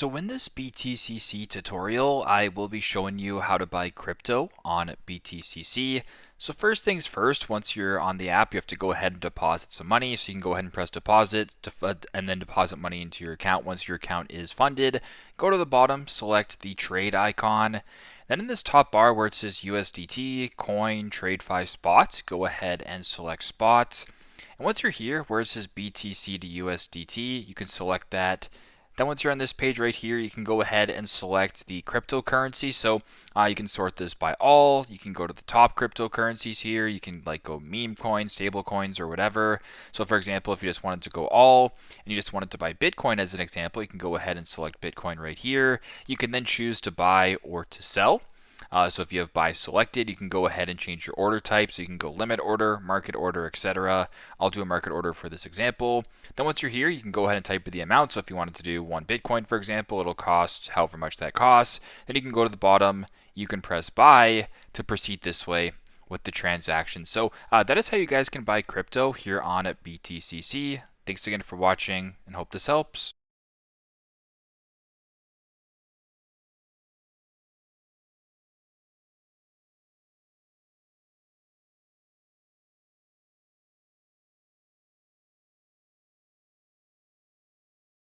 So in this BTCC tutorial, I will be showing you how to buy crypto on BTCC. So first things first, once you're on the app, you have to go ahead and deposit some money. So you can go ahead and press deposit and then deposit money into your account. Once your account is funded, go to the bottom, select the trade icon. Then in this top bar where it says USDT, coin, TradeFi spots, go ahead and select spots. And once you're here where it says BTC to USDT, you can select that. Then once you're on this page right here, you can go ahead and select the cryptocurrency. So you can sort this by all. You can go to the top cryptocurrencies here. You can like go meme coins, stable coins, or whatever. So for example, if you just wanted to go all and you just wanted to buy Bitcoin as an example, you can go ahead and select Bitcoin right here. You can then choose to buy or to sell. So if you have buy selected, you can go ahead and change your order type. So you can go limit order, market order, etc. I'll do a market order for this example. Then once you're here, you can go ahead and type in the amount. So if you wanted to do 1 Bitcoin, for example, it'll cost however much that costs. Then you can go to the bottom. You can press buy to proceed this way with the transaction. So that is how you guys can buy crypto here on BTCC. Thanks again for watching and hope this helps.